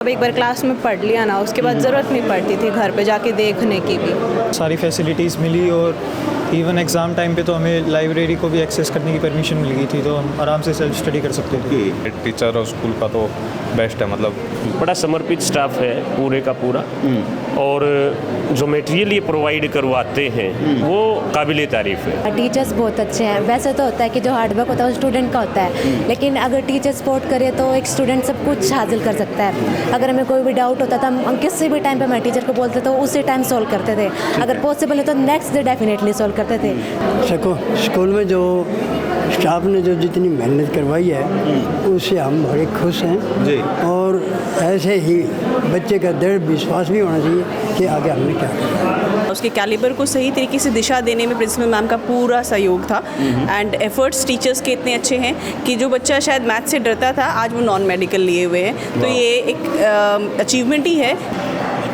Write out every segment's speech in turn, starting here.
अब एक बार क्लास में पढ़ लिया ना, उसके बाद ज़रूरत नहीं पड़ती थी घर पे जाके देखने की भी। सारी फैसिलिटीज़ मिली और इवन एग्ज़ाम टाइम पे तो हमें लाइब्रेरी को भी एक्सेस करने की परमिशन मिल गई थी, तो हम आराम से सेल्फ स्टडी कर सकते थे। टीचर और स्कूल का तो बेस्ट है, मतलब बड़ा समर्पित स्टाफ है पूरे का पूरा, और जो मटेरियल ये प्रोवाइड करवाते हैं वो काबिल तारीफ़ है। टीचर्स बहुत अच्छे हैं। वैसे तो होता है कि जो हार्डवर्क होता है वो स्टूडेंट का होता है, लेकिन अगर टीचर सपोर्ट करे तो एक स्टूडेंट सब कुछ हासिल कर सकता है। अगर हमें कोई भी डाउट होता था, हम किसी भी टाइम पे हमारे टीचर को बोलते तो उसी टाइम सॉल्व करते थे। अगर पॉसिबल है तो नेक्स्ट डे डेफिनेटली सॉल्व करते थे। स्कूल में जो स्टाफ ने जो जितनी मेहनत करवाई है उससे हम बड़े खुश हैं जी। और ऐसे ही बच्चे का दृढ़ विश्वास भी होना चाहिए कि आगे हमने क्या करना। उसके कैलिबर को सही तरीके से दिशा देने में प्रिंसिपल मैम का पूरा सहयोग था एंड एफर्ट्स टीचर्स के इतने अच्छे हैं कि जो बच्चा शायद मैथ से डरता था आज वो नॉन मेडिकल लिए हुए हैं, तो ये एक अचीवमेंट ही है।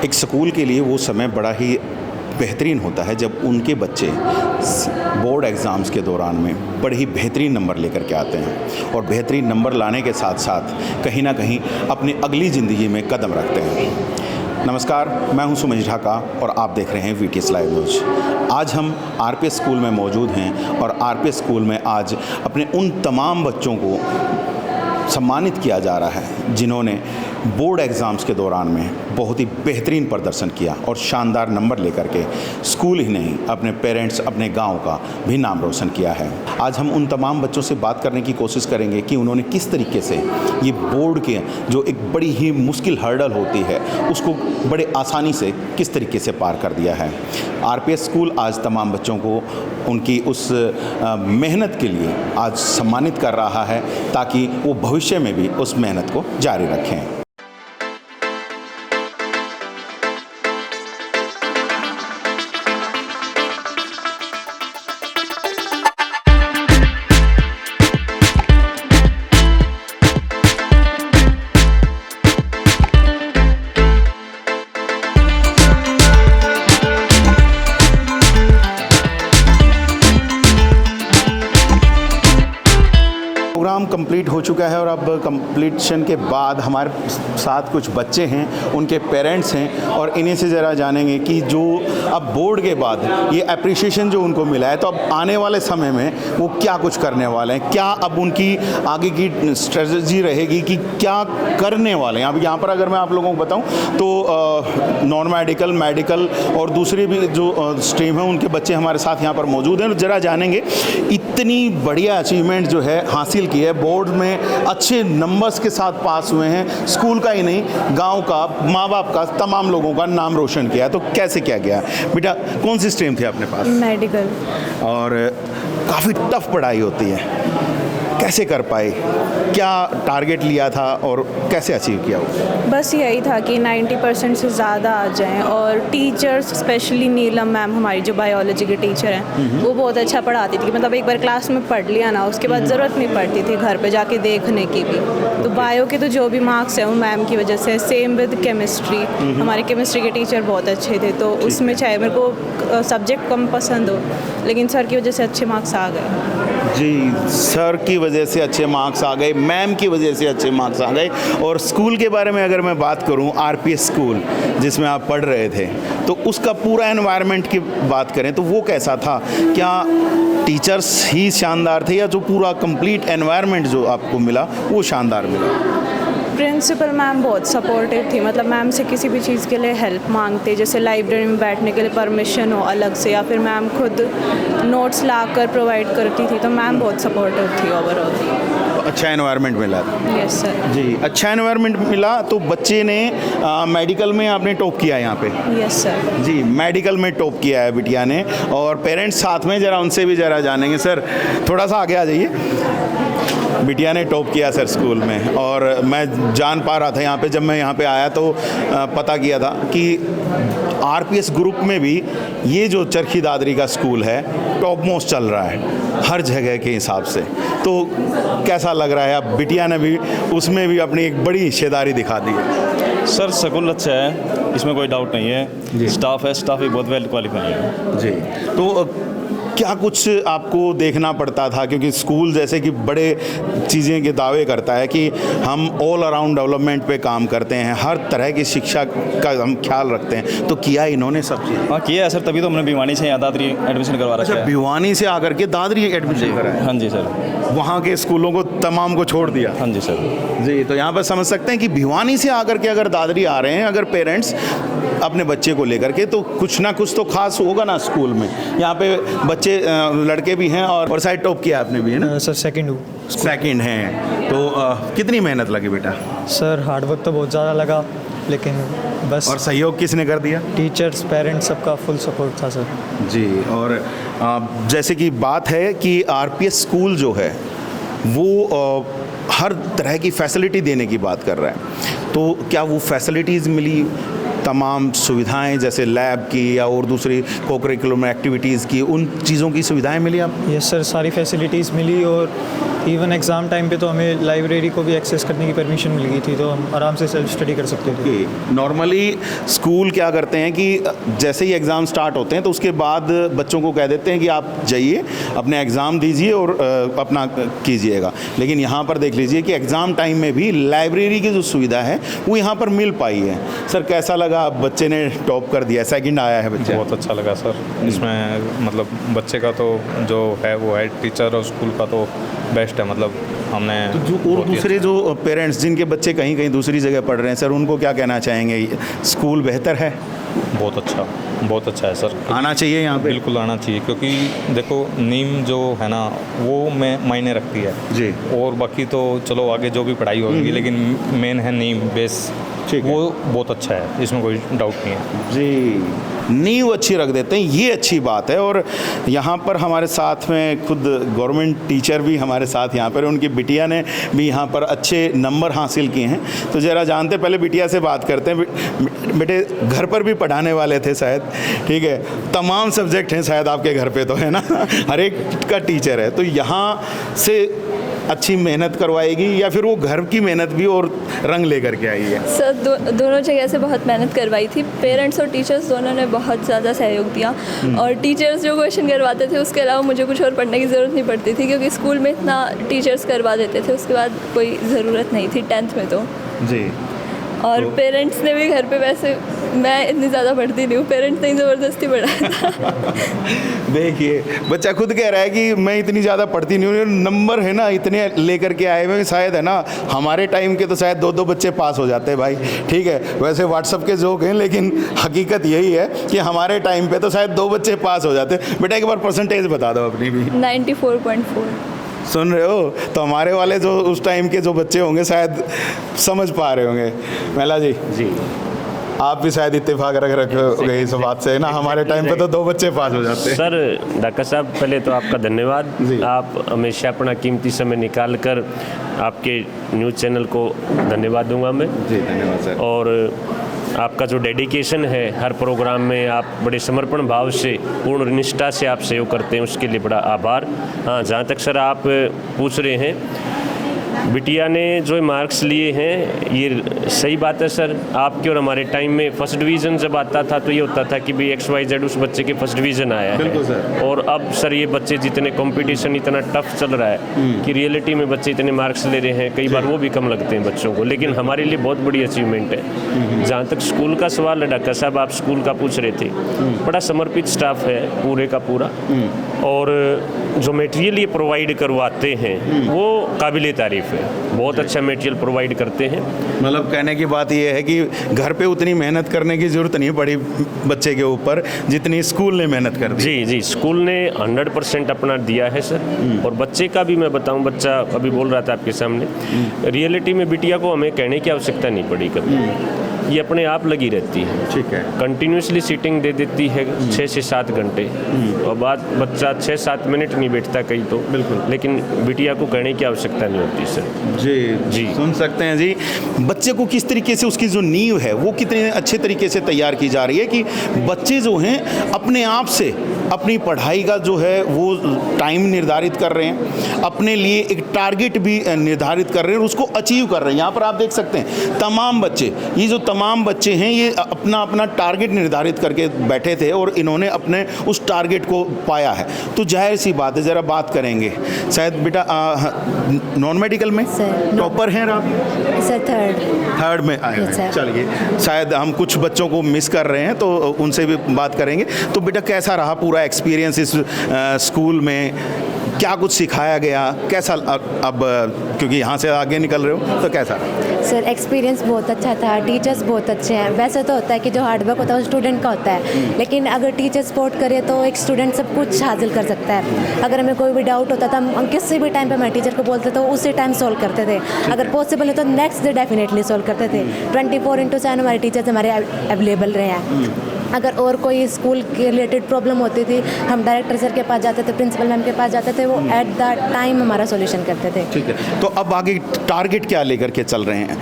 एक स्कूल के लिए वो समय बड़ा ही बेहतरीन होता है जब उनके बच्चे बोर्ड एग्ज़ाम्स के दौरान में बड़े ही बेहतरीन नंबर लेकर के आते हैं और बेहतरीन नंबर लाने के साथ साथ कहीं ना कहीं अपनी अगली ज़िंदगी में कदम रखते हैं। नमस्कार, मैं हूं सुमेश ढाका और आप देख रहे हैं वीटीएस लाइव न्यूज़। आज हम आरपीएस स्कूल में मौजूद हैं और आरपीएस स्कूल में आज अपने उन तमाम बच्चों को सम्मानित किया जा रहा है जिन्होंने बोर्ड एग्ज़ाम्स के दौरान में बहुत ही बेहतरीन प्रदर्शन किया और शानदार नंबर लेकर के स्कूल ही नहीं अपने पेरेंट्स, अपने गांव का भी नाम रोशन किया है। आज हम उन तमाम बच्चों से बात करने की कोशिश करेंगे कि उन्होंने किस तरीके से ये बोर्ड के जो एक बड़ी ही मुश्किल हर्डल होती है उसको बड़े आसानी से किस तरीके से पार कर दिया है। आरपीएस स्कूल आज तमाम बच्चों को उनकी उस मेहनत के लिए आज सम्मानित कर रहा है ताकि वो भविष्य में भी उस मेहनत को जारी रखें। प्रोग्राम कंप्लीट हो चुका है और अब कंप्लीशन के बाद हमारे साथ कुछ बच्चे हैं, उनके पेरेंट्स हैं और इन्हीं से ज़रा जानेंगे कि जो अब बोर्ड के बाद ये अप्रिशिएशन जो उनको मिला है तो अब आने वाले समय में वो क्या कुछ करने वाले हैं, क्या अब उनकी आगे की स्ट्रेटजी रहेगी कि क्या करने वाले हैं। अब यहाँ पर अगर मैं आप लोगों को बताऊँ तो नॉन मेडिकल, मेडिकल और दूसरी भी जो स्ट्रीम है उनके बच्चे हमारे साथ यहाँ पर मौजूद हैं। ज़रा जानेंगे इतनी बढ़िया अचीवमेंट जो है हासिल की है, बोर्ड में अच्छे नंबर्स के साथ पास हुए हैं, स्कूल का ही नहीं गांव का, माँ बाप का, तमाम लोगों का नाम रोशन किया, तो कैसे क्या गया। बेटा कौन सी स्ट्रीम थी अपने पास? मेडिकल। और काफ़ी टफ पढ़ाई होती है, कैसे कर पाए, क्या टारगेट लिया था और कैसे अचीव किया वो? बस यही था कि 90% से ज़्यादा आ जाएं, और टीचर्स स्पेशली नीलम मैम हमारी जो बायोलॉजी के टीचर हैं वो बहुत अच्छा पढ़ाती थी। मतलब एक बार क्लास में पढ़ लिया ना, उसके बाद ज़रूरत नहीं पड़ती थी घर पे जाके देखने की भी। तो बायो के तो जो भी मार्क्स हैं वो मैम की वजह से। सेम विद केमिस्ट्री, हमारे केमिस्ट्री के टीचर बहुत अच्छे थे, तो उसमें चाहे मेरे को सब्जेक्ट कम पसंद हो लेकिन सर की वजह से अच्छे मार्क्स आ गए। जी, सर की वजह से अच्छे मार्क्स आ गए, मैम की वजह से अच्छे मार्क्स आ गए। और स्कूल के बारे में अगर मैं बात करूं, आरपीएस स्कूल जिसमें आप पढ़ रहे थे, तो उसका पूरा एनवायरनमेंट की बात करें तो वो कैसा था? क्या टीचर्स ही शानदार थे या जो पूरा कंप्लीट एनवायरनमेंट जो आपको मिला वो शानदार मिला? प्रिंसिपल मैम बहुत सपोर्टिव थी। मतलब मैम से किसी भी चीज़ के लिए हेल्प मांगते, जैसे लाइब्रेरी में बैठने के लिए परमिशन हो अलग से, या फिर मैम खुद नोट्स ला कर प्रोवाइड करती थी, तो मैम बहुत सपोर्टिव थी ओवरऑल। अच्छा एनवायरनमेंट मिला? यस सर जी, अच्छा एनवायरनमेंट मिला। तो बच्चे ने मेडिकल में आपने टॉप किया यहाँ पे? यस सर जी, मेडिकल में टॉप किया है बिटिया ने, और पेरेंट्स साथ में, ज़रा उनसे भी ज़रा जानेंगे। सर थोड़ा सा आगे आ जाइए। बिटिया ने टॉप किया सर स्कूल में, और मैं जान पा रहा था यहाँ पे, जब मैं यहाँ पे आया तो पता किया था कि आरपीएस ग्रुप में भी ये जो चरखी दादरी का स्कूल है टॉप मोस्ट चल रहा है हर जगह के हिसाब से। तो कैसा लग रहा है? अब बिटिया ने भी उसमें भी अपनी एक बड़ी हिस्सेदारी दिखा दी है। सर स्कूल अच्छा है, इसमें कोई डाउट नहीं है। स्टाफ है, स्टाफ भी बहुत वेल क्वालिफाई है जी। तो क्या कुछ आपको देखना पड़ता था, क्योंकि स्कूल जैसे कि बड़े चीज़ें के दावे करता है कि हम ऑल अराउंड डेवलपमेंट पे काम करते हैं, हर तरह की शिक्षा का हम ख्याल रखते हैं, तो किया इन्होंने सब चीज़? हाँ किया है सर, तभी तो हमने भिवानी से यहाँ दादरी एडमिशन करवा रखा अच्छा, है। भिवानी से आकर के दादरी एडमिशन करा है? हाँ जी सर। वहाँ के स्कूलों को तमाम को छोड़ दिया? हाँ जी सर। जी, तो यहाँ पर समझ सकते हैं कि भिवानी से आकर के अगर दादरी आ रहे हैं अगर पेरेंट्स अपने बच्चे को लेकर के, तो कुछ ना कुछ तो खास होगा ना स्कूल में। यहाँ पे बच्चे लड़के भी हैं और साइड टॉप किया आपने भी, है ना? सर सेकंड हूँ। सेकंड हैं, तो कितनी मेहनत लगी बेटा? सर हार्डवर्क तो बहुत ज़्यादा लगा, लेकिन बस। और सहयोग किसने कर दिया? टीचर्स, पेरेंट्स, सबका फुल सपोर्ट था सर। जी, और जैसे कि बात है कि आरपीएस स्कूल जो है वो हर तरह की फैसिलिटी देने की बात कर रहा है, तो क्या वो फैसिलिटीज़ मिली? तमाम सुविधाएं जैसे लैब की या और दूसरी को-करिकुलम एक्टिविटीज़ की, उन चीज़ों की सुविधाएं मिली आप? यस सर, सारी फैसिलिटीज़ मिली और इवन एग्ज़ाम टाइम पे तो हमें लाइब्रेरी को भी एक्सेस करने की परमिशन मिल गई थी, तो हम आराम से सेल्फ स्टडी कर सकते थे। नॉर्मली स्कूल क्या करते हैं कि जैसे ही एग्ज़ाम स्टार्ट होते हैं तो उसके बाद बच्चों को कह देते हैं कि आप जाइए अपने एग्ज़ाम दीजिए और अपना कीजिएगा, लेकिन यहाँ पर देख लीजिए कि एग्ज़ाम टाइम में भी लाइब्रेरी की जो सुविधा है वो यहाँ पर मिल पाई है। सर कैसा लगा? बच्चे ने टॉप कर दिया, सेकंड आया है बच्चा। बहुत अच्छा लगा सर। इसमें मतलब बच्चे का तो जो है वो है, टीचर और स्कूल का तो बेस्ट है। मतलब हमने तो जो और दूसरे जो पेरेंट्स जिनके बच्चे कहीं कहीं दूसरी जगह पढ़ रहे हैं सर, उनको क्या कहना चाहेंगे? स्कूल बेहतर है? बहुत अच्छा है सर। आना चाहिए यहाँ पे? बिल्कुल आना चाहिए, क्योंकि देखो नीम जो है ना वो मायने रखती है जी, और बाकी तो चलो आगे जो भी पढ़ाई होगी, लेकिन मेन है नीम बेस, ठीक है। वो बहुत अच्छा है, इसमें कोई डाउट नहीं है जी। नींव अच्छी रख देते हैं, ये अच्छी बात है। और यहाँ पर हमारे साथ में खुद गवर्नमेंट टीचर भी हमारे साथ यहाँ पर, उनकी बिटिया ने भी यहाँ पर अच्छे नंबर हासिल किए हैं, तो ज़रा जानते पहले बिटिया से बात करते हैं। बेटे घर पर भी पढ़ाने वाले थे शायद, ठीक है, तमाम सब्जेक्ट हैं शायद आपके घर पे, तो है ना? हर एक का टीचर है, तो यहाँ से अच्छी मेहनत करवाएगी या फिर वो घर की मेहनत भी और रंग लेकर के आई है? सर दोनों जगह से बहुत मेहनत करवाई थी। पेरेंट्स और टीचर्स दोनों ने बहुत ज़्यादा सहयोग दिया, और टीचर्स जो क्वेश्चन करवाते थे उसके अलावा मुझे कुछ और पढ़ने की ज़रूरत नहीं पड़ती थी, क्योंकि स्कूल में इतना टीचर्स करवा देते थे, उसके बाद कोई ज़रूरत नहीं थी 10th में तो। जी। और पेरेंट्स ने भी घर पे, वैसे मैं इतनी ज़्यादा पढ़ती नहीं हूँ, पेरेंट्स ने ज़बरदस्ती पढ़ाया था। देखिए बच्चा खुद कह रहा है कि मैं इतनी ज़्यादा पढ़ती नहीं हूँ, नंबर है ना इतने लेकर के आए हुए, शायद है ना हमारे टाइम के तो शायद 2-2 बच्चे पास हो जाते हैं भाई, ठीक है, वैसे व्हाट्सअप के जोक हैं, लेकिन हकीकत यही है कि हमारे टाइम पे तो शायद 2 बच्चे पास हो जाते। बेटा एक बार परसेंटेज बता दो अपनी भी। 94.4। सुन रहे हो? तो हमारे वाले जो उस टाइम के जो बच्चे होंगे शायद समझ पा रहे होंगे। महिला जी, आप भी शायद इत्तेफाक रख गए इस बात से ना, हमारे टाइम पे तो 2 बच्चे पास हो जाते हैं। सर डॉक्टर साहब पहले तो आपका धन्यवाद, आप हमेशा अपना कीमती समय निकाल कर आपके न्यूज़ चैनल को धन्यवाद दूंगा मैं। जी धन्यवाद सर। और आपका जो डेडिकेशन है हर प्रोग्राम में, आप बड़े समर्पण भाव से, पूर्ण निष्ठा से आप सहयोग करते हैं, उसके लिए बड़ा आभार। हाँ, जहाँ तक सर आप पूछ रहे हैं बिटिया ने जो मार्क्स लिए हैं, ये सही बात है सर। आपके और हमारे टाइम में फर्स्ट डिवीज़न जब आता था तो ये होता था कि भाई XYZ उस बच्चे के फर्स्ट डिवीज़न आया है, और अब सर ये बच्चे जितने कंपटीशन इतना टफ चल रहा है कि रियलिटी में बच्चे इतने मार्क्स ले रहे हैं, कई बार वो भी कम लगते हैं बच्चों को, लेकिन हमारे लिए बहुत बड़ी अचीवमेंट है। जहाँ तक स्कूल का सवाल है डॉक्टर साहब, आप स्कूल का पूछ रहे थे, बड़ा समर्पित स्टाफ है पूरे का पूरा, और जो मटेरियल ये प्रोवाइड करवाते हैं वो काबिले तारीफ़ है, बहुत अच्छा मटेरियल प्रोवाइड करते हैं। मतलब कहने की बात ये है कि घर पे उतनी मेहनत करने की ज़रूरत नहीं पड़ी बच्चे के ऊपर जितनी स्कूल ने मेहनत कर दी। जी, स्कूल ने 100% अपना दिया है सर। और बच्चे का भी मैं बताऊं, बच्चा अभी बोल रहा था आपके सामने, रियलिटी में बिटिया को हमें कहने की आवश्यकता नहीं पड़ी कभी, ये अपने आप लगी रहती है, ठीक है, कंटिन्यूसली सीटिंग दे देती है 6 से 7 घंटे, और बाद बच्चा 6-7 मिनट नहीं बैठता कहीं तो, बिल्कुल, लेकिन बिटिया को कहने की आवश्यकता नहीं होती सर। जी सुन सकते हैं जी, बच्चे को किस तरीके से उसकी जो नींव है वो कितने अच्छे तरीके से तैयार की जा रही है कि बच्चे जो हैं अपने आप से अपनी पढ़ाई का जो है वो टाइम निर्धारित कर रहे हैं, अपने लिए एक टारगेट भी निर्धारित कर रहे हैं और उसको अचीव कर रहे हैं। यहाँ पर आप देख सकते हैं तमाम बच्चे, ये जो तमाम बच्चे हैं ये अपना अपना टारगेट निर्धारित करके बैठे थे और इन्होंने अपने उस टारगेट को पाया है। तो जाहिर सी बात है, ज़रा बात करेंगे शायद बेटा नॉन मेडिकल में टॉपर हैं आप? सर थर्ड में आए हैं। चलिए, शायद हम कुछ बच्चों को मिस कर रहे हैं तो उनसे भी बात करेंगे। तो बेटा कैसा रहा पूरा एक्सपीरियंस इस स्कूल में, क्या कुछ सिखाया गया, कैसा अब क्योंकि यहाँ से आगे निकल रहे हो तो कैसा? सर एक्सपीरियंस बहुत अच्छा था, टीचर्स बहुत अच्छे हैं। वैसे तो होता है कि जो हार्डवर्क होता है वो स्टूडेंट का होता है, लेकिन अगर टीचर सपोर्ट करे तो एक स्टूडेंट सब कुछ हासिल कर सकता है। अगर हमें कोई भी डाउट होता था हम किसी भी टाइम पे हमारे टीचर को बोलते तो उसी टाइम सॉल्व करते थे। अगर पॉसिबल हो तो नेक्स्ट डे डेफिनेटली सॉल्व करते थे। 24/7 हमारे टीचर्स हमारे अवेलेबल रहे हैं। अगर और कोई स्कूल के रिलेटेड प्रॉब्लम होती थी हम डायरेक्टर सर के पास जाते थे, प्रिंसिपल मैम के पास जाते थे, वो एट द टाइम हमारा सॉल्यूशन करते थे। ठीक है, तो अब आगे टारगेट क्या लेकर के चल रहे हैं?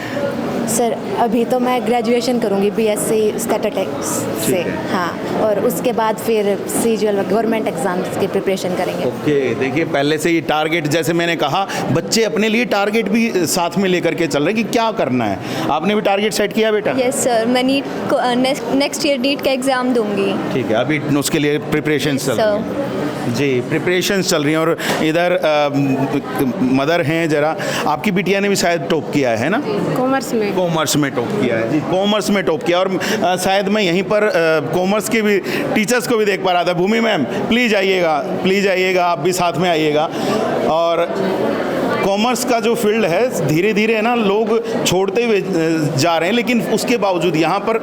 सर अभी तो मैं ग्रेजुएशन करूंगी BSc स्टैटिस्टिक्स से, हाँ, और उसके बाद फिर CGL गवर्नमेंट एग्जाम्स की प्रिपरेशन करेंगे। ओके, देखिए पहले से ये टारगेट, जैसे मैंने कहा, बच्चे अपने लिए टारगेट भी साथ में लेकर के चल रहे हैं कि क्या करना है। आपने भी टारगेट सेट किया बेटा? यस सर, मैं नीट को नेक्स्ट ईयर नीट का एग्ज़ाम दूंगी। ठीक है, अभी उसके लिए प्रिपरेशन चल रही है जी, प्रिपरेशन चल रही हैं। और इधर मदर हैं, जरा आपकी बिटिया ने भी शायद टॉप किया है ना? कॉमर्स में टॉप किया है जी, कॉमर्स में टॉप किया। और शायद मैं यहीं पर कॉमर्स के भी टीचर्स को भी देख पा रहा था। भूमि मैम प्लीज़ आइएगा, आप भी साथ में आइएगा। और कॉमर्स का जो फील्ड है धीरे धीरे है ना लोग छोड़ते हुए जा रहे हैं, लेकिन उसके बावजूद यहाँ पर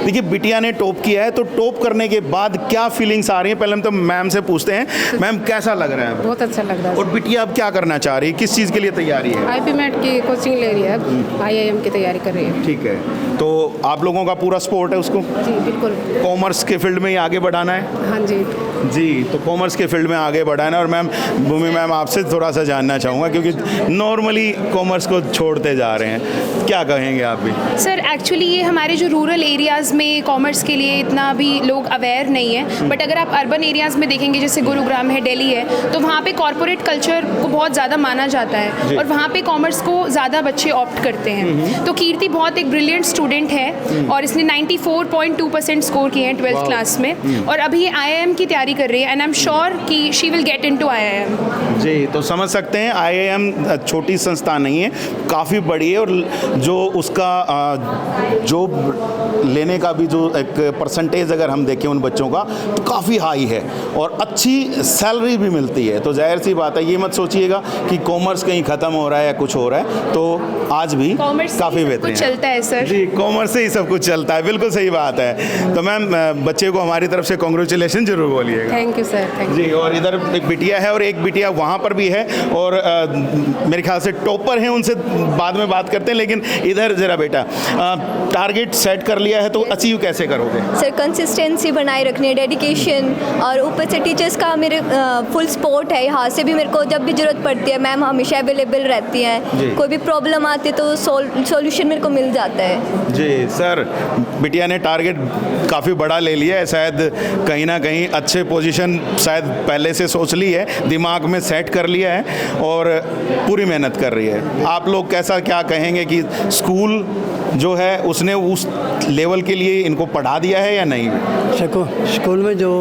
देखिए बिटिया ने टॉप किया है। तो टॉप करने के बाद क्या फीलिंग्स आ रही हैं, पहले हम तो मैम से पूछते हैं। मैम कैसा लग रहा है? बहुत अच्छा लग रहा है। और बिटिया अब क्या करना चाह रही है, किस चीज़ के लिए तैयारी है? IPMET की कोचिंग ले रही है, IIM की तैयारी कर रही है। ठीक है, तो आप लोगों का पूरा सपोर्ट है उसको? जी बिल्कुल। कॉमर्स के फील्ड में ही आगे बढ़ाना है? हाँ जी जी, तो कॉमर्स के फील्ड में आगे बढ़ाना है। और मैम भूमि मैम आपसे थोड़ा सा जानना चाहूँगा, क्योंकि नॉर्मली कॉमर्स को छोड़ते जा रहे हैं, क्या कहेंगे आप भी? सर एक्चुअली ये हमारे जो रूरल एरियाज़ में कॉमर्स के लिए इतना भी लोग अवेयर नहीं है, बट अगर आप अर्बन एरियाज़ में देखेंगे, जैसे गुरुग्राम है, दिल्ली है, तो वहाँ पे कॉर्पोरेट कल्चर को बहुत ज़्यादा माना जाता है और वहाँ पे कॉमर्स को ज़्यादा बच्चे ऑप्ट करते हैं। तो कीर्ति बहुत एक ब्रिलियंट स्टूडेंट है और इसने 94.2% स्कोर किए हैं 12th क्लास में, और अभी ये IIM की तैयारी कर रही है एंड आई एम श्योर कि she will get into IIM। जी, तो समझ सकते हैं IIM छोटी संस्था नहीं है, काफ़ी बड़ी है। और जो उसका जॉब लेने का भी जो एक परसेंटेज अगर हम देखें उन बच्चों का, तो काफ़ी हाई है और अच्छी सैलरी भी मिलती है। तो जाहिर सी बात है, ये मत सोचिएगा कि कॉमर्स कहीं ख़त्म हो रहा है या कुछ हो रहा है। तो आज भी काफ़ी बेहतरीन चलता है सर। जी, कॉमर्स से ही सब कुछ चलता है, बिल्कुल सही बात है। तो मैम बच्चे को हमारी तरफ से कॉन्ग्रेचुलेशन जरूर बोलिएगा। Thank you sir. जी, और इधर एक बिटिया है और एक बिटिया वहाँ पर भी है, और मेरे ख्याल से टॉपर हैं, उनसे बाद में बात करते हैं। लेकिन इधर ज़रा बेटा, टारगेट सेट कर लिया है तो अचीव कैसे करोगे? सर कंसिस्टेंसी बनाए रखनी है, डेडिकेशन, और ऊपर से टीचर्स का मेरे फुल सपोर्ट है। यहाँ से भी मेरे को जब भी ज़रूरत पड़ती है मैम हमेशा अवेलेबल रहती हैं, कोई भी प्रॉब्लम आती है तो सॉल्यूशन मेरे को मिल जाता है। जी सर, बिटिया ने टारगेट काफ़ी बड़ा ले लिया है, शायद कहीं ना कहीं अच्छे पोजीशन शायद पहले से सोच ली है, दिमाग में सेट कर लिया है और पूरी मेहनत कर रही है। आप लोग कैसा क्या कहेंगे कि स्कूल जो है उसने उस लेवल के लिए इनको पढ़ा दिया है या नहीं? स्कूल में जो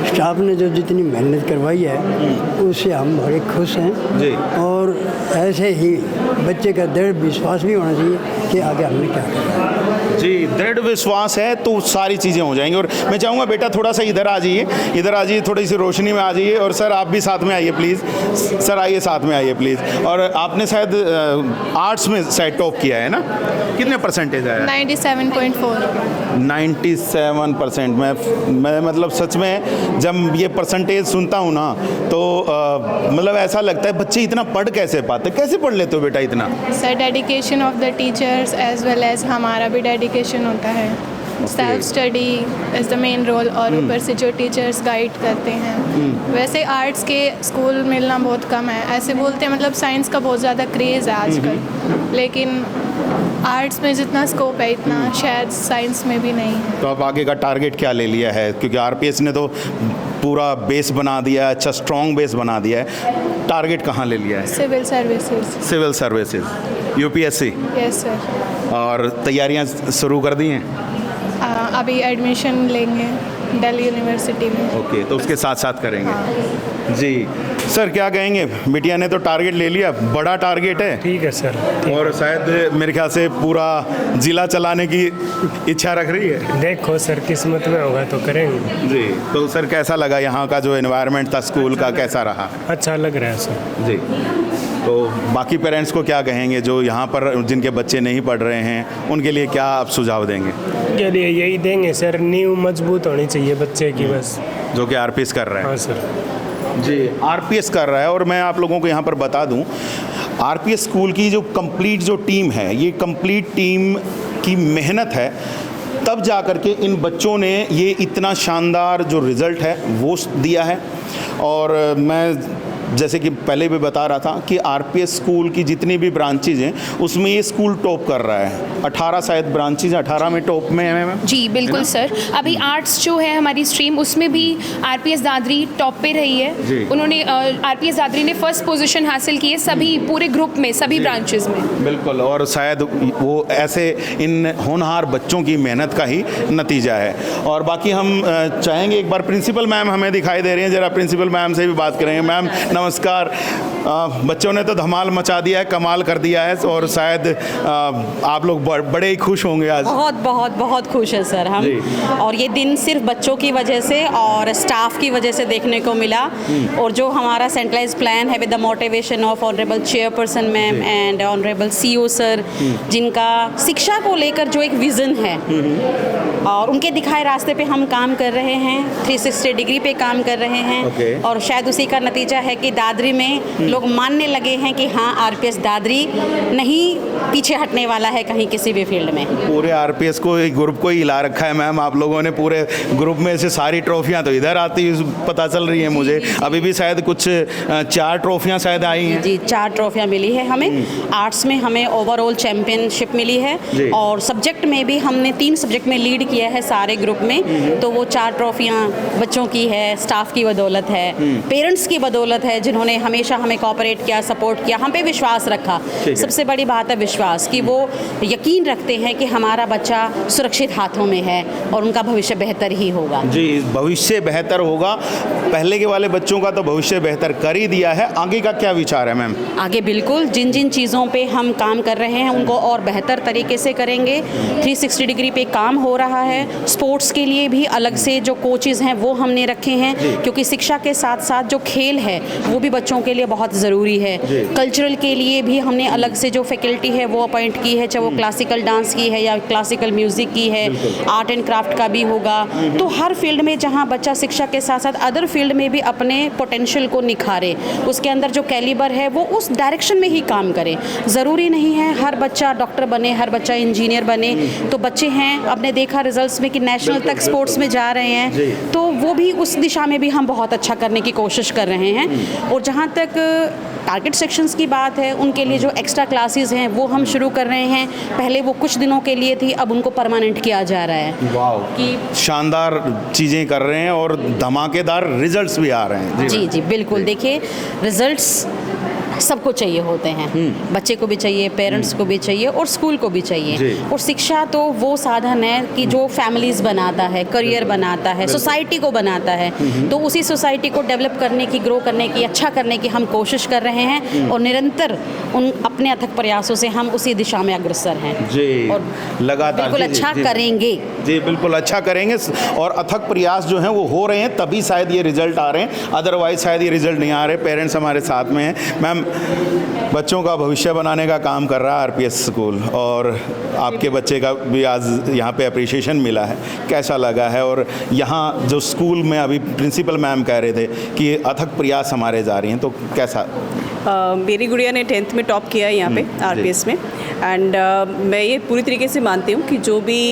स्टाफ ने जो जितनी मेहनत करवाई है उससे हम बड़े खुश हैं जी। और ऐसे ही बच्चे का दृढ़ विश्वास भी होना चाहिए कि आगे हमने क्या करना है। जी, दृढ़ विश्वास है तो सारी चीज़ें हो जाएंगी। और मैं चाहूँगा बेटा थोड़ा सा इधर आ जाइए, थोड़ी सी रोशनी में आ जाइए। और सर आप भी साथ में आइए प्लीज़, सर आइए साथ में आइए प्लीज़। और आपने शायद आर्ट्स में शायद टॉप किया है ना, कितने परसेंटेज आया? 97.4। 97%। मैं मतलब सच में जब ये परसेंटेज सुनता हूँ ना तो मतलब ऐसा लगता है बच्चे इतना पढ़ कैसे पाते, कैसे पढ़ लेते हो बेटा इतना? Sir dedication of the teachers as well as हमारा भी डेडिकेशन होता है। Self study is the main role, और ऊपर से जो टीचर्स गाइड करते हैं। वैसे आर्ट्स के स्कूल मिलना बहुत कम है, ऐसे बोलते हैं मतलब साइंस का बहुत ज़्यादा क्रेज़ है आजकल, लेकिन आर्ट्स में जितना स्कोप है इतना शायद साइंस में भी नहीं है। तो अब आगे का टारगेट क्या ले लिया है, क्योंकि आरपीएस ने तो पूरा बेस बना दिया है, अच्छा स्ट्रॉन्ग बेस बना दिया है, टारगेट कहाँ ले लिया है? Civil services. Civil services, UPSC. Yes sir. और तैयारियां शुरू कर दी हैं? अभी एडमिशन लेंगे दिल्ली यूनिवर्सिटी में। ओके, तो उसके साथ साथ करेंगे। जी सर, क्या कहेंगे? बिटिया ने तो टारगेट ले लिया, बड़ा टारगेट है। ठीक है सर। और शायद मेरे ख्याल से पूरा ज़िला चलाने की इच्छा रख रही है। देखो सर, किस्मत में होगा तो करेंगे। जी, तो सर कैसा लगा यहाँ का जो एनवायरनमेंट था स्कूल का, कैसा रहा? अच्छा लग रहा है सर। जी, तो बाकी पेरेंट्स को क्या कहेंगे जो यहाँ पर जिनके बच्चे नहीं पढ़ रहे हैं, उनके लिए क्या आप सुझाव देंगे? के लिए यही देंगे सर, नींव मजबूत होनी चाहिए बच्चे की बस। जो कि आरपीएस कर रहा है। हाँ सर जी, आरपीएस कर रहा है। और मैं आप लोगों को यहाँ पर बता दूँ, आरपीएस स्कूल की जो कंप्लीट जो टीम है, ये कंप्लीट टीम की मेहनत है, तब जा कर के इन बच्चों ने ये इतना शानदार जो रिज़ल्ट है वो दिया है। और मैं जैसे कि पहले भी बता रहा था कि आरपीएस स्कूल की जितनी भी ब्रांचेज हैं उसमें ये स्कूल टॉप कर रहा है। 18 शायद ब्रांचेज, 18 में टॉप में है। जी बिल्कुल सर। अभी आर्ट्स जो है हमारी स्ट्रीम, उसमें भी आरपीएस दादरी टॉप पे रही है। उन्होंने आरपीएस दादरी ने फर्स्ट पोजीशन हासिल की है सभी पूरे ग्रुप में, सभी ब्रांचेज में। बिल्कुल, और शायद वो ऐसे इन होनहार बच्चों की मेहनत का ही नतीजा है। और बाकी हम चाहेंगे एक बार प्रिंसिपल मैम हमें दिखाई दे रही हैं, ज़रा प्रिंसिपल मैम से भी बात करेंगे। मैम नमस्कार। बच्चों ने तो धमाल मचा दिया है, कमाल कर दिया है, और शायद आप लोग बड़े ही खुश होंगे आज। बहुत बहुत बहुत खुश है सर हम। और ये दिन सिर्फ बच्चों की वजह से और स्टाफ की वजह से देखने को मिला। और जो हमारा सेंट्रलाइज प्लान है with the motivation of honourable chairperson ma'am and honourable CEO sir, जिनका शिक्षा को लेकर जो एक विज़न है और उनके दिखाए रास्ते पे हम काम कर रहे हैं, 360 डिग्री पे काम कर रहे हैं। और शायद उसी का नतीजा है कि दादरी में लोग मानने लगे हैं कि हाँ, आरपीएस दादरी नहीं पीछे हटने वाला है कहीं किसी भी फील्ड में। पूरे आरपीएस को, ग्रुप को ही हिला रखा है मैम आप लोगों ने। पूरे ग्रुप में से सारी ट्रॉफियां तो इधर आती पता चल रही है मुझे। अभी भी शायद कुछ 4 ट्रॉफियां शायद आई हैं। जी 4 ट्रॉफियां मिली है हमें। आर्ट्स में हमें ओवरऑल चैंपियनशिप मिली है, और सब्जेक्ट में भी हमने 3 सब्जेक्ट में लीड किया है सारे ग्रुप में। तो वो 4 ट्रॉफियां बच्चों की है, स्टाफ की बदौलत है, पेरेंट्स की बदौलत है, जिन्होंने हमेशा हमें कोऑपरेट किया, सपोर्ट किया, हम पे विश्वास रखा। सबसे बड़ी बात है विश्वास, कि वो यकीन रखते हैं कि हमारा बच्चा सुरक्षित हाथों में है और उनका भविष्य बेहतर ही होगा। जी, भविष्य बेहतर होगा। पहले के वाले बच्चों का तो भविष्य बेहतर कर ही दिया है, आगे का क्या विचार है मैम? आगे बिल्कुल जिन जिन चीज़ों पे हम काम कर रहे हैं उनको और बेहतर तरीके से करेंगे। 360 डिग्री पे काम हो रहा है। स्पोर्ट्स के लिए भी अलग से जो कोचेज़ हैं वो हमने रखे हैं, क्योंकि शिक्षा के साथ साथ जो खेल है वो भी बच्चों के लिए बहुत ज़रूरी है। कल्चरल के लिए भी हमने अलग से जो फैकल्टी है वो अपॉइंट की है, चाहे वो क्लासिकल डांस की है या क्लासिकल म्यूज़िक की है, आर्ट एंड क्राफ्ट का भी होगा। तो हर फील्ड में जहाँ बच्चा शिक्षा के साथ साथ अदर फील्ड में भी अपने पोटेंशियल को निखारे, उसके अंदर जो कैलिबर है वो उस डायरेक्शन में ही काम करे। ज़रूरी नहीं है हर बच्चा डॉक्टर बने, हर बच्चा इंजीनियर बने। तो बच्चे हैं, आपने देखा रिजल्ट्स में कि नेशनल तक स्पोर्ट्स में जा रहे हैं, तो वो भी उस दिशा में भी हम बहुत अच्छा करने की कोशिश कर रहे हैं। और जहाँ तक टारगेट सेक्शंस की बात है, उनके लिए जो एक्स्ट्रा क्लासेस हैं वो हम शुरू कर रहे हैं। पहले वो कुछ दिनों के लिए थी, अब उनको परमानेंट किया जा रहा है। वाओ, कि शानदार चीज़ें कर रहे हैं और धमाकेदार रिजल्ट्स भी आ रहे हैं। जी जी बिल्कुल। देखिए, रिजल्ट्स सबको चाहिए होते हैं, बच्चे को भी चाहिए, पेरेंट्स को भी चाहिए और स्कूल को भी चाहिए। और शिक्षा तो वो साधन है कि जो फैमिलीज़ बनाता है, करियर बनाता है, सोसाइटी को बनाता है। तो उसी सोसाइटी को डेवलप करने की, ग्रो करने की, अच्छा करने की हम कोशिश कर रहे हैं, और निरंतर उन अपने अथक प्रयासों से हम उसी दिशा में अग्रसर हैं। जी, और लगातार बिल्कुल अच्छा करेंगे। जी बिल्कुल अच्छा करेंगे, और अथक प्रयास जो हैं वो हो रहे हैं, तभी शायद ये रिजल्ट आ रहे हैं, अदरवाइज शायद ये रिजल्ट नहीं आ रहे। पेरेंट्स हमारे साथ में हैं। मैम, बच्चों का भविष्य बनाने का काम कर रहा है आरपीएस स्कूल, और आपके बच्चे का भी आज यहाँ पे अप्रिशिएशन मिला है, कैसा लगा है? और यहाँ जो स्कूल में अभी प्रिंसिपल मैम कह रहे थे कि अथक प्रयास हमारे जा रही हैं, तो कैसा? मेरी गुड़िया ने 10th में टॉप किया है यहाँ पे RPS में। एंड मैं ये पूरी तरीके से मानती हूँ कि जो भी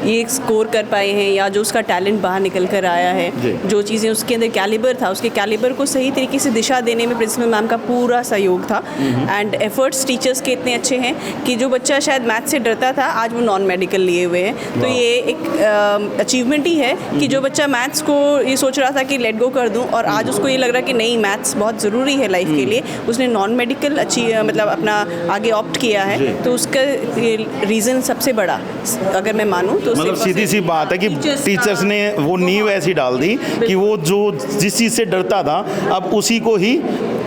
ये स्कोर कर पाए हैं या जो उसका टैलेंट बाहर निकल कर आया है, जो चीज़ें उसके अंदर कैलिबर था, उसके कैलिबर को सही तरीके से दिशा देने में प्रिंसिपल मैम का पूरा सहयोग था। एंड एफर्ट्स टीचर्स के इतने अच्छे हैं कि जो बच्चा शायद मैथ से डरता था, आज वो नॉन मेडिकल लिए हुए हैं। तो ये एक अचीवमेंट ही है कि जो बच्चा मैथ्स को ये सोच रहा था कि लेट गो कर दूँ, और आज उसको ये लग रहा है कि नहीं, मैथ्स बहुत ज़रूरी है लाइफ के लिए, उसने नॉन मेडिकल मतलब अपना आगे ऑप्ट किया है। तो उसका रीज़न सबसे बड़ा अगर मैं मानूँ तो मतलब सीधी सी बात है कि टीचर्स ने वो नींव ऐसी डाल दी कि वो जो जिस चीज़ से डरता था अब उसी को ही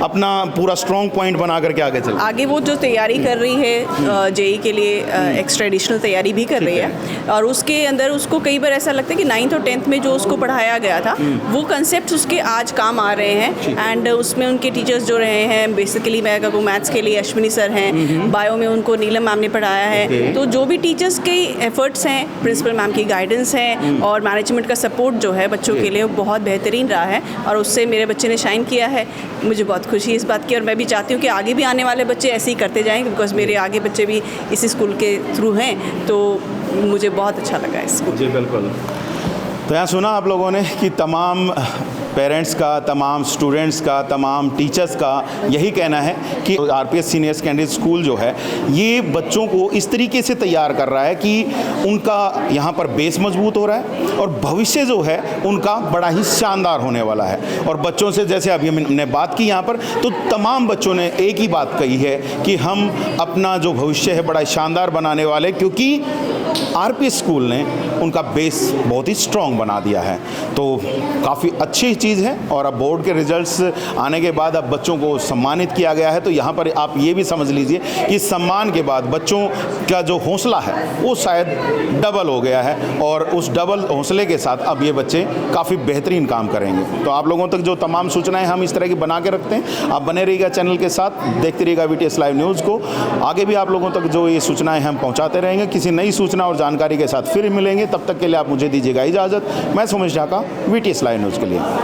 अपना पूरा स्ट्रॉन्ग पॉइंट बना करके आगे चल आगे वो जो तैयारी कर रही है जेई के लिए, एक्स्ट्रा एडिशनल तैयारी भी कर रही है, और उसके अंदर उसको कई बार ऐसा लगता है कि 9th और 10th में जो उसको पढ़ाया गया था वो कंसेप्ट उसके आज काम आ रहे हैं। एंड उसमें उनके टीचर्स जो रहे हैं, बेसिकली मैं कहूँ मैथ्स के लिए अश्विनी सर हैं, बायो में उनको नीलम मैम ने पढ़ाया है। तो जो भी टीचर्स के एफर्ट्स हैं, प्रिंसिपल मैम की गाइडेंस है और मैनेजमेंट का सपोर्ट जो है बच्चों के लिए, वो बहुत बेहतरीन रहा है और उससे मेरे बच्चे ने शाइन किया है। मुझे बहुत खुशी है इस बात की, और मैं भी चाहती हूँ कि आगे भी आने वाले बच्चे ऐसे ही करते जाएँ, बिकॉज मेरे आगे बच्चे भी इसी स्कूल के थ्रू हैं। तो मुझे बहुत अच्छा लगा इस स्कूल। जी बिल्कुल। तो यहाँ सुना आप लोगों ने कि तमाम पेरेंट्स का, तमाम स्टूडेंट्स का, तमाम टीचर्स का यही कहना है कि RPS सीनियर सेकेंडरी स्कूल जो है ये बच्चों को इस तरीके से तैयार कर रहा है कि उनका यहाँ पर बेस मजबूत हो रहा है और भविष्य जो है उनका बड़ा ही शानदार होने वाला है। और बच्चों से जैसे अभी हमने बात की यहाँ पर, तो तमाम बच्चों ने एक ही बात कही है कि हम अपना जो भविष्य है बड़ा शानदार बनाने वाले, क्योंकि RPS स्कूल ने उनका बेस बहुत ही स्ट्रॉन्ग बना दिया है। तो काफ़ी अच्छी चीज़ है। और अब बोर्ड के रिजल्ट्स आने के बाद अब बच्चों को सम्मानित किया गया है, तो यहाँ पर आप ये भी समझ लीजिए कि सम्मान के बाद बच्चों का जो हौसला है वो शायद डबल हो गया है, और उस डबल हौसले के साथ अब ये बच्चे काफ़ी बेहतरीन काम करेंगे। तो आप लोगों तक जो तमाम सूचनाएं हम इस तरह की बना के रखते हैं, आप बने रहिएगा चैनल के साथ, देखते रहिएगा VTS लाइव न्यूज़ को। आगे भी आप लोगों तक जो ये सूचनाएँ हम पहुँचाते रहेंगे। किसी नई सूचना और जानकारी के साथ फिर मिलेंगे, तब तक के लिए आप मुझे दीजिएगा इजाज़त। मैं Somesh Dhaka, VTS live news के लिए।